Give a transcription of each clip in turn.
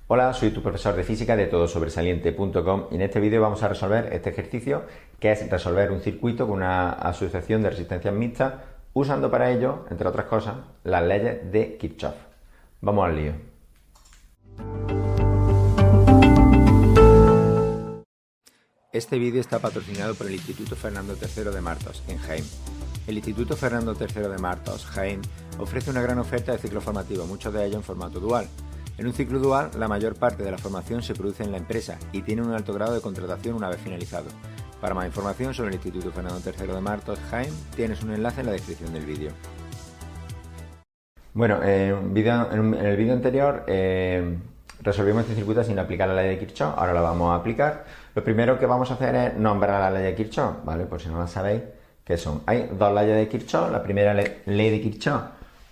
Hola, soy tu profesor de física de todosobresaliente.com y en este vídeo vamos a resolver este ejercicio que es resolver un circuito con una asociación de resistencias mixtas usando para ello, entre otras cosas, las leyes de Kirchhoff. Vamos al lío. Este vídeo está patrocinado por el Instituto Fernando III de Martos, en Jaén. El Instituto Fernando III de Martos, Jaén, ofrece una gran oferta de ciclos formativos, muchos de ellos en formato dual. En un ciclo dual, la mayor parte de la formación se produce en la empresa y tiene un alto grado de contratación una vez finalizado. Para más información sobre el Instituto Fernando III de Martos, Jaén, tienes un enlace en la descripción del vídeo. Bueno, en el vídeo anterior resolvimos este circuito sin aplicar la ley de Kirchhoff, ahora la vamos a aplicar. Lo primero que vamos a hacer es nombrar la ley de Kirchhoff, ¿vale? Por si no la sabéis, ¿qué son? Hay dos leyes de Kirchhoff. La primera ley de Kirchhoff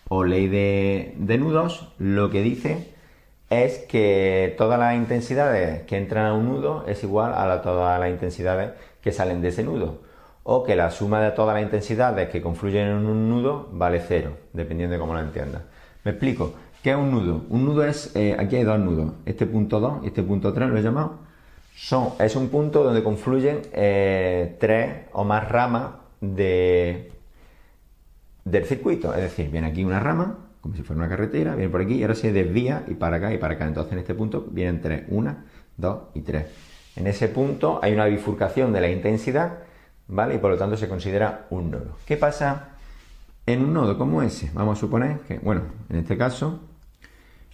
o ley de nudos, lo que dice es que todas las intensidades que entran a un nudo es igual a todas las intensidades que salen de ese nudo, o que la suma de todas las intensidades que confluyen en un nudo vale cero, dependiendo de cómo lo entiendas. Me explico. ¿Qué es un nudo? Un nudo es, aquí hay dos nudos, este punto 2 y este punto 3 lo he llamado. Es un punto donde confluyen tres o más ramas del circuito, es decir, viene aquí una rama, como si fuera una carretera, viene por aquí y ahora se desvía y para acá y para acá. Entonces en este punto vienen tres, 1, 2 y 3. En ese punto hay una bifurcación de la intensidad, ¿vale? Y por lo tanto se considera un nodo. ¿Qué pasa en un nodo como ese? Vamos a suponer que, bueno, en este caso,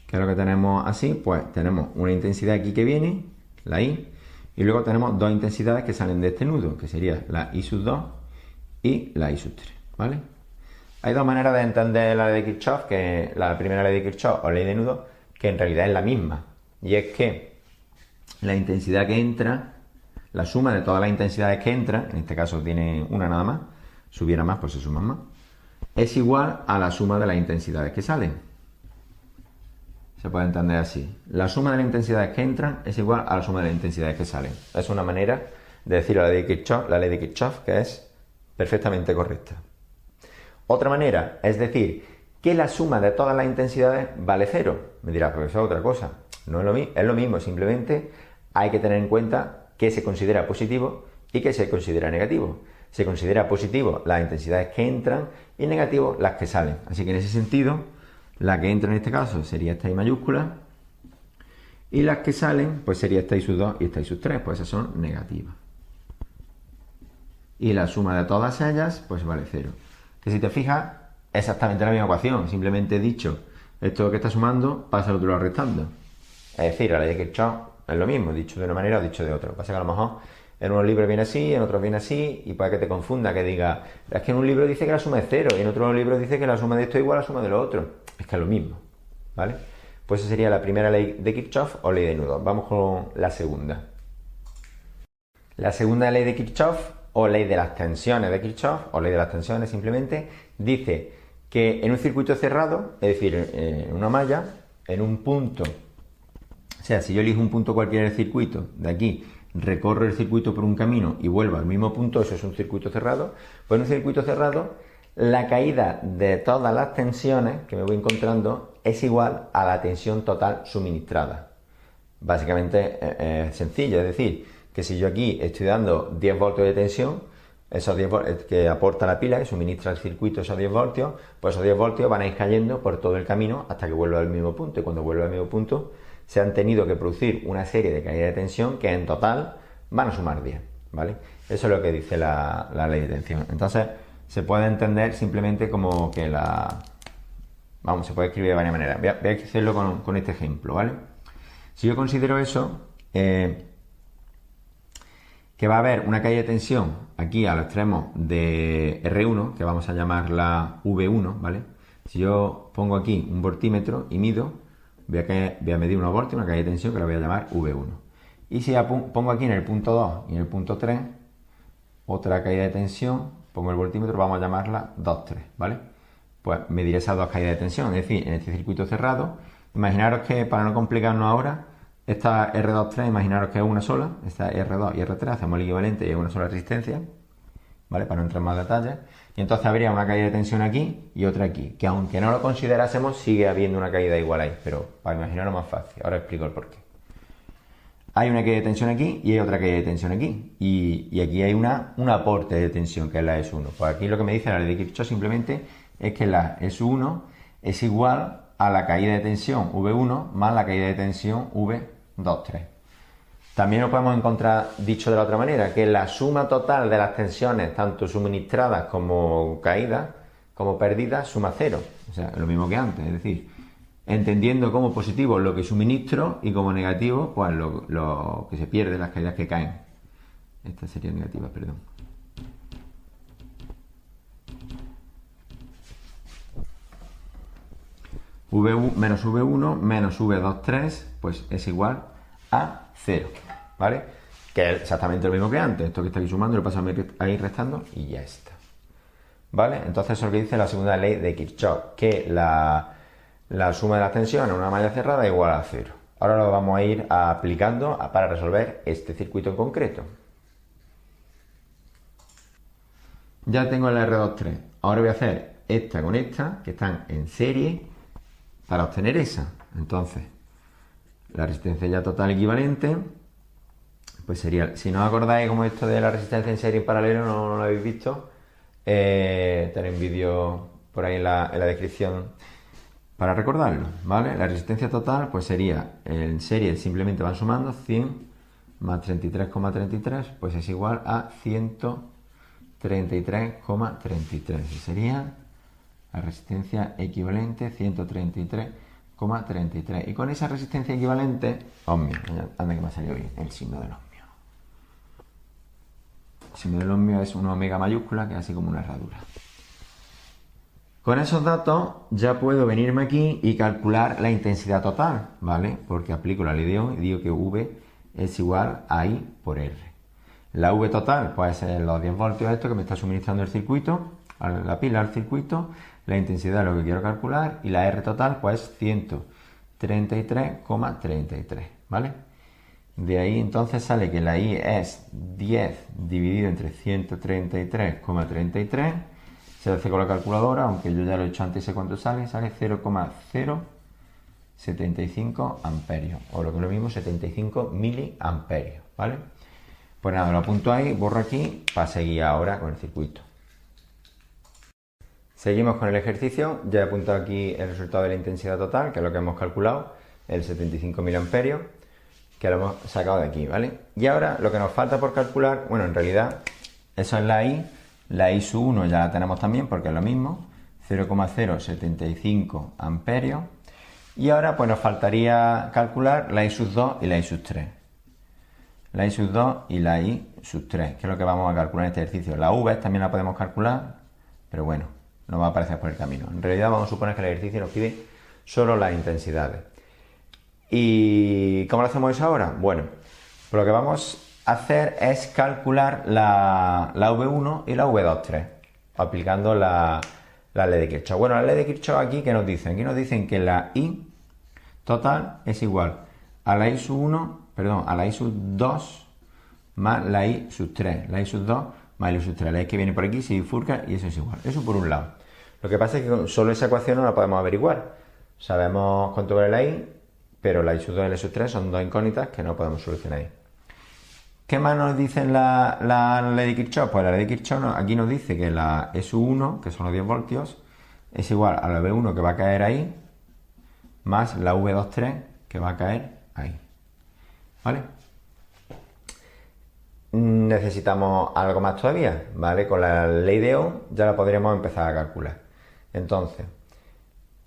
que es lo que tenemos así, pues tenemos una intensidad aquí que viene, la I, y luego tenemos dos intensidades que salen de este nudo, que sería la I sub 2 y la I sub 3, ¿vale? Hay dos maneras de entender la ley de Kirchhoff, que la primera ley de Kirchhoff o ley de nudo, que en realidad es la misma, y es que la intensidad que entra, la suma de todas las intensidades que entran, en este caso tiene una nada más, si hubiera más pues se suman más, es igual a la suma de las intensidades que salen. Se puede entender así. La suma de las intensidades que entran es igual a la suma de las intensidades que salen. Es una manera de decir la ley de Kirchhoff, que es perfectamente correcta. Otra manera es decir que la suma de todas las intensidades vale cero. Me dirás, pero eso es otra cosa. No es lo mismo, simplemente hay que tener en cuenta que se considera positivo y que se considera negativo. Se considera positivo las intensidades que entran y negativo las que salen. Así que en ese sentido, la que entra en este caso sería esta I mayúscula y las que salen pues sería esta I sub 2 y esta I sub 3, pues esas son negativas. Y la suma de todas ellas pues vale cero. Que si te fijas, es exactamente la misma ecuación, simplemente he dicho esto que está sumando pasa al otro lado restando. Es decir, la ley de Kirchhoff es lo mismo, dicho de una manera o dicho de otra. Lo que pasa es que a lo mejor en unos libros viene así, en otros viene así, y puede que te confunda, que diga, es que en un libro dice que la suma es cero, y en otro libro dice que la suma de esto es igual a la suma de lo otro. Es que es lo mismo, ¿vale? Pues esa sería la primera ley de Kirchhoff o ley de nudos. Vamos con la segunda. La segunda ley de Kirchhoff o ley de las tensiones de Kirchhoff, o ley de las tensiones simplemente, dice que en un circuito cerrado, es decir, en una malla, en un punto, o sea, si yo elijo un punto cualquiera del circuito, de aquí, recorro el circuito por un camino y vuelvo al mismo punto, eso es un circuito cerrado, pues en un circuito cerrado, la caída de todas las tensiones que me voy encontrando es igual a la tensión total suministrada. Básicamente es sencillo, es decir, que si yo aquí estoy dando 10 voltios de tensión, esos 10 voltios que aporta la pila, que suministra el circuito esos 10 voltios, pues esos 10 voltios van a ir cayendo por todo el camino hasta que vuelva al mismo punto, y cuando vuelva al mismo punto se han tenido que producir una serie de caídas de tensión que en total van a sumar 10, ¿vale? Eso es lo que dice la ley de tensión. Entonces se puede entender simplemente como que se puede escribir de varias maneras. Voy a hacerlo con este ejemplo, ¿vale? Si yo considero eso, que va a haber una caída de tensión aquí a los extremos de R1, que vamos a llamarla V1, ¿vale? Si yo pongo aquí un voltímetro y mido, voy a medir unos voltios, una caída de tensión que la voy a llamar V1. Y si ya pongo aquí en el punto 2 y en el punto 3, otra caída de tensión, pongo el voltímetro, vamos a llamarla 2,3, ¿vale? Pues mediré esas dos caídas de tensión, es decir, en este circuito cerrado, imaginaros que, para no complicarnos ahora, esta R2,3, imaginaros que es una sola, esta R2 y R3, hacemos el equivalente y es una sola resistencia, ¿vale? Para no entrar en más detalles. Y entonces habría una caída de tensión aquí y otra aquí, que aunque no lo considerásemos, sigue habiendo una caída igual ahí, pero para imaginarlo más fácil. Ahora explico el porqué. Hay una caída de tensión aquí y hay otra caída de tensión aquí. Y aquí hay un aporte de tensión, que es la S1. Pues aquí lo que me dice la ley de Kirchhoff simplemente es que la S1 es igual a la caída de tensión V1 más la caída de tensión V23. También lo podemos encontrar dicho de la otra manera, que la suma total de las tensiones, tanto suministradas como caídas, como perdidas, suma 0. O sea, lo mismo que antes, es decir, entendiendo como positivo lo que suministro y como negativo, pues lo que se pierde, las caídas que caen. Esta sería negativa, perdón. V1 menos V1 menos V23 pues es igual a 0, ¿vale? Que es exactamente lo mismo que antes. Esto que está aquí sumando lo paso a ir restando y ya está, ¿vale? Entonces eso es lo que dice la segunda ley de Kirchhoff, que la suma de las tensiones en una malla cerrada es igual a 0. Ahora lo vamos a ir aplicando para resolver este circuito en concreto. Ya tengo el R23. Ahora voy a hacer esta con esta, que están en serie, para obtener esa. Entonces, la resistencia ya total equivalente, pues sería, si no os acordáis como esto de la resistencia en serie en paralelo, no lo habéis visto, tenéis un vídeo por ahí en la descripción para recordarlo, ¿vale? La resistencia total, pues sería, en serie simplemente van sumando 100 más 33,33, pues es igual a 133,33, y sería la resistencia equivalente 133,33. Y con esa resistencia equivalente, ohmio, anda que me ha salido bien el signo del ohmio. El signo del ohmio es una omega mayúscula, que es así como una herradura. Con esos datos ya puedo venirme aquí y calcular la intensidad total, ¿vale? Porque aplico la ley de Ohm y digo que V es igual a I por R. La V total puede ser los 10 voltios esto que me está suministrando el circuito, la pila al circuito. La intensidad es lo que quiero calcular y la R total pues 133,33, ¿vale? De ahí entonces sale que la I es 10 dividido entre 133,33. Se hace con la calculadora, aunque yo ya lo he hecho antes y sé cuánto sale 0,075 amperios, o lo que es lo mismo, 75 miliamperios, ¿vale? Pues nada, lo apunto ahí, borro aquí, para seguir ahora con el circuito. Seguimos con el ejercicio, ya he apuntado aquí el resultado de la intensidad total, que es lo que hemos calculado, el 75 miliamperios, que lo hemos sacado de aquí, ¿vale? Y ahora lo que nos falta por calcular, bueno, en realidad, eso es la I sub 1 ya la tenemos también porque es lo mismo, 0,075 amperios. Y ahora pues nos faltaría calcular la I sub 2 y la I sub 3. La I sub 2 y la I sub 3, que es lo que vamos a calcular en este ejercicio. La V también la podemos calcular, pero bueno, no va a aparecer por el camino. En realidad vamos a suponer que el ejercicio nos pide solo las intensidades. ¿Y cómo lo hacemos eso ahora? Bueno, pues lo que vamos a hacer es calcular la V1 y la V23, aplicando la ley de Kirchhoff. Bueno, la ley de Kirchhoff aquí, ¿qué nos dicen? Aquí nos dicen que la I total es igual a la I sub 1, perdón, a la I sub 2 más la I sub 3. La I sub 2 más la I sub 3. La I que viene por aquí se bifurca y eso es igual. Eso por un lado. Lo que pasa es que solo esa ecuación no la podemos averiguar. Sabemos cuánto vale la I, pero la I sub 2 y la I sub 3 son dos incógnitas que no podemos solucionar ahí. ¿Qué más nos dice la ley de Kirchhoff? Pues la ley de Kirchhoff aquí nos dice que la E sub 1, que son los 10 voltios, es igual a la V1 que va a caer ahí, más la V23 que va a caer ahí. ¿Vale? Necesitamos algo más todavía, ¿vale? Con la ley de Ohm ya la podríamos empezar a calcular. Entonces,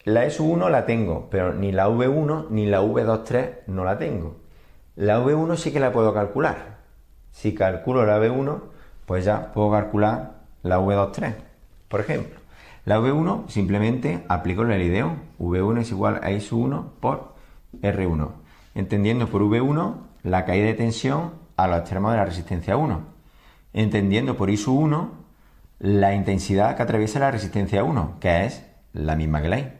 la E sub 1 la tengo, pero ni la V1 ni la V23 no la tengo. La V1 sí que la puedo calcular. Si calculo la V1, pues ya puedo calcular la V23, por ejemplo. La V1 simplemente aplico la ley de Ohm. V1 es igual a I sub 1 por R1. Entendiendo por V1 la caída de tensión a los extremos de la resistencia 1. Entendiendo por I sub 1 la intensidad que atraviesa la resistencia 1, que es la misma que la I.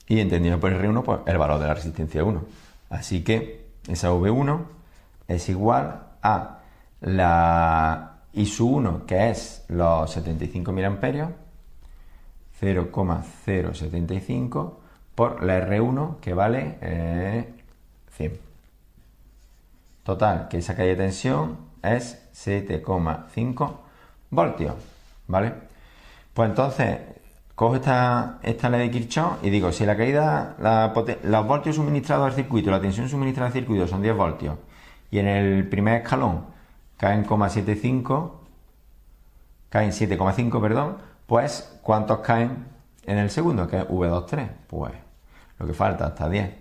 Y entendiendo por R1, pues el valor de la resistencia 1. Así que esa V1 es igual a la y su 1, que es los 75 miliamperios, 0,075 por la R1, que vale 100. Total, que esa caída de tensión es 7,5 voltios, ¿vale? Pues entonces, cojo esta ley de Kirchhoff y digo, si la caída, los voltios suministrados al circuito, la tensión suministrada al circuito son 10 voltios, y en el primer escalón caen 7,5, perdón, pues ¿cuántos caen en el segundo? Que es V23. Pues lo que falta hasta 10.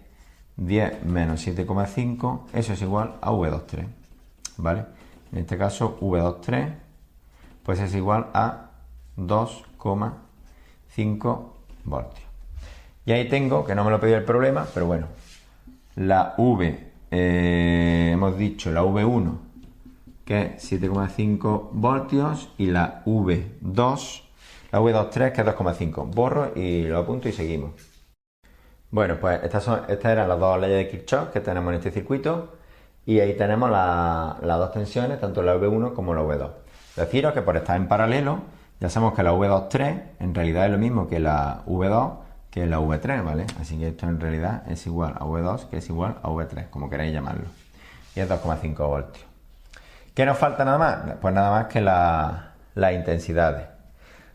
10 menos 7,5, eso es igual a V23, ¿vale? En este caso, V23, pues es igual a 2,5 voltios. Y ahí tengo, que no me lo pedía el problema, pero bueno, la V, hemos dicho la V1, que es 7,5 voltios, y la V2, la V23, que es 2,5. Borro y lo apunto y seguimos. Bueno, pues estas eran las dos leyes de Kirchhoff que tenemos en este circuito, y ahí tenemos las dos tensiones, tanto la V1 como la V2. Deciros que por estar en paralelo, ya sabemos que la V23 en realidad es lo mismo que la V2 que la V3, ¿vale? Así que esto en realidad es igual a V2, que es igual a V3, como queráis llamarlo. Y es 2,5 voltios. ¿Qué nos falta nada más? Pues nada más que las intensidades,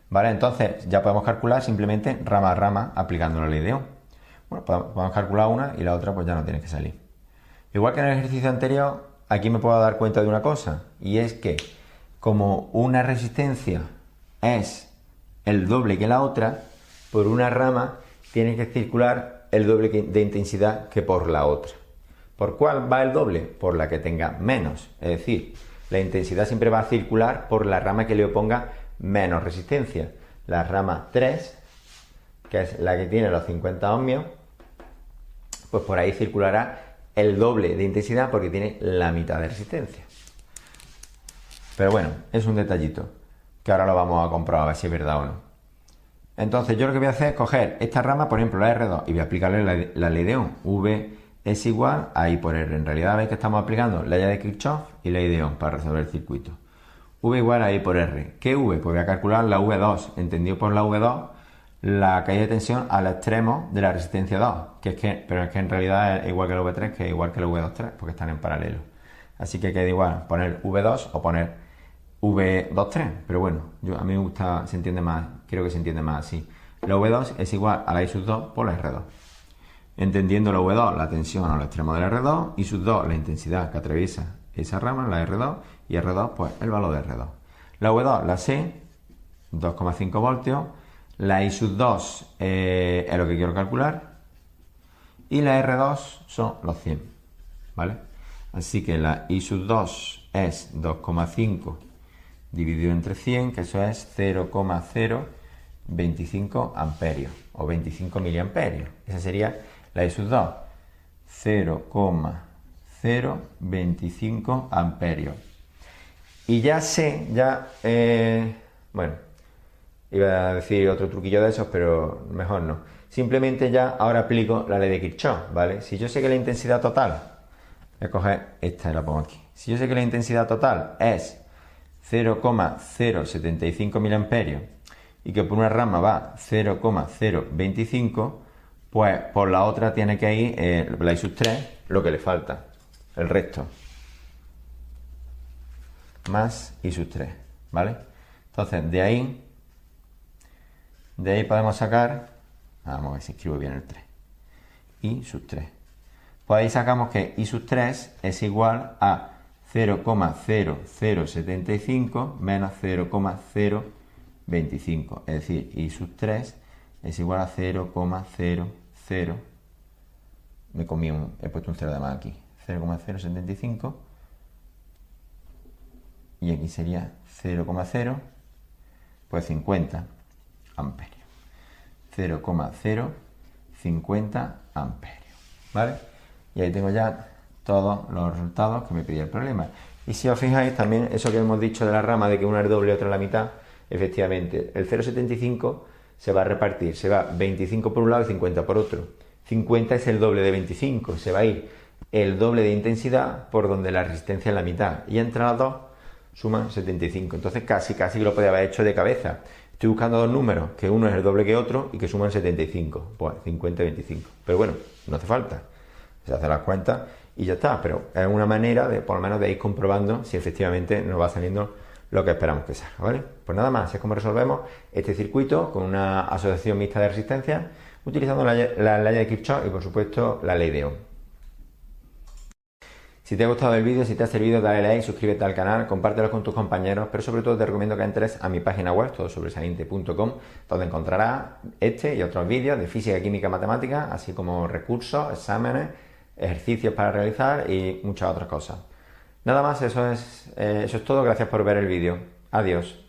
¿vale? Entonces ya podemos calcular simplemente rama a rama aplicando la ley de Ohm. Bueno, podemos calcular una y la otra pues ya no tiene que salir. Igual que en el ejercicio anterior, aquí me puedo dar cuenta de una cosa, y es que como una resistencia es el doble que la otra, por una rama tiene que circular el doble de intensidad que por la otra. ¿Por cuál va el doble? Por la que tenga menos. Es decir, la intensidad siempre va a circular por la rama que le oponga menos resistencia. La rama 3, que es la que tiene los 50 ohmios, pues por ahí circulará el doble de intensidad porque tiene la mitad de resistencia. Pero bueno, es un detallito que ahora lo vamos a comprobar a ver si es verdad o no. Entonces yo lo que voy a hacer es coger esta rama, por ejemplo la R2, y voy a aplicarle la ley de Ohm. V es igual a I por R. En realidad veis que estamos aplicando ley de Kirchhoff y ley de Ohm para resolver el circuito. V igual a I por R. ¿Qué V? Pues voy a calcular la V2. Entendido por la V2, la caída de tensión al extremo de la resistencia 2, pero es que en realidad es igual que la V3, que es igual que la V23, porque están en paralelo. Así que queda igual poner V2 o poner V23, pero bueno, a mí me gusta, se entiende más, creo que se entiende más así. La V2 es igual a la I sub 2 por la R2. Entendiendo la V2, la tensión al extremo de la R2, I sub 2, la intensidad que atraviesa esa rama, la R2, y R2, pues el valor de R2. La V2 la sé, 2,5 voltios. La I sub 2 es lo que quiero calcular, y la R2 son los 100, ¿vale? Así que la I sub 2 es 2,5 dividido entre 100, que eso es 0,025 amperios, o 25 miliamperios. Esa sería la I sub 2, 0,025 amperios. Y ya sé, bueno, iba a decir otro truquillo de esos, pero mejor no. Simplemente ya ahora aplico la ley de Kirchhoff, ¿vale? Si yo sé que la intensidad total, voy a coger esta y la pongo aquí. Si yo sé que la intensidad total es 0,075 miliamperios y que por una rama va 0,025, pues por la otra tiene que ir la I sub 3, lo que le falta, el resto, más I sub 3, ¿vale? Entonces, de ahí podemos sacar, vamos a ver si escribo bien el 3, I sub 3. Pues ahí sacamos que I sub 3 es igual a 0,0075 menos 0,025. Es decir, I sub 3 es igual a 0,00. He puesto un 0 de más aquí. 0,075. Y aquí sería 0,0, pues 50 amperios. 0,050 amperios. ¿Vale? Y ahí tengo ya todos los resultados que me pedía el problema. Y si os fijáis también eso que hemos dicho de la rama de que una es doble y otra la mitad, efectivamente el 0,75 se va a repartir, se va 25 por un lado y 50 por otro. 50 es el doble de 25, se va a ir el doble de intensidad por donde la resistencia es la mitad, y entre las dos suman 75. Entonces casi que lo podía haber hecho de cabeza. Estoy buscando dos números, que uno es el doble que otro y que suman 75. Pues 50 y 25. Pero bueno, no hace falta. Se hacen las cuentas y ya está. Pero es una manera de, por lo menos, de ir comprobando si efectivamente nos va saliendo lo que esperamos que salga, ¿vale? Pues nada más, así es como resolvemos este circuito con una asociación mixta de resistencia utilizando la ley de Kirchhoff y, por supuesto, la ley de Ohm. Si te ha gustado el vídeo, si te ha servido, dale like, suscríbete al canal, compártelo con tus compañeros, pero sobre todo te recomiendo que entres a mi página web, todosobresaliente.com, donde encontrarás este y otros vídeos de física, química, matemática, así como recursos, exámenes, ejercicios para realizar y muchas otras cosas. Nada más, eso es todo. Gracias por ver el vídeo. Adiós.